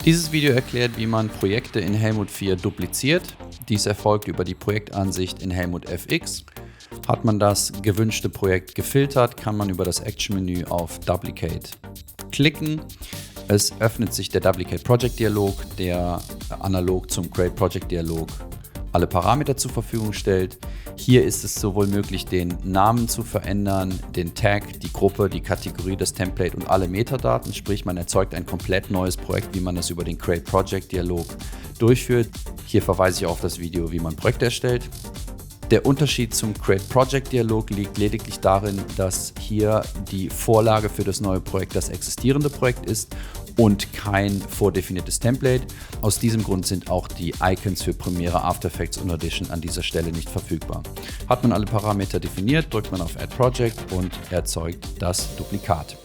Dieses Video erklärt, wie man Projekte in Helmut 4 dupliziert. Dies erfolgt über die Projektansicht in Helmut FX. Hat man das gewünschte Projekt gefiltert, kann man über das Action-Menü auf Duplicate klicken. Es öffnet sich der Duplicate Project Dialog, der analog zum Create Project Dialog alle Parameter zur Verfügung stellt. Hier ist es sowohl möglich, den Namen zu verändern, den Tag, die Gruppe, die Kategorie, das Template und alle Metadaten. Sprich, man erzeugt ein komplett neues Projekt, wie man es über den Create Project Dialog durchführt. Hier verweise ich auf das Video, wie man Projekte erstellt. Der Unterschied zum Create Project Dialog liegt lediglich darin, dass hier die Vorlage für das neue Projekt das existierende Projekt ist und kein vordefiniertes Template. Aus diesem Grund sind auch die Icons für Premiere, After Effects und Audition an dieser Stelle nicht verfügbar. Hat man alle Parameter definiert, drückt man auf Add Project und erzeugt das Duplikat.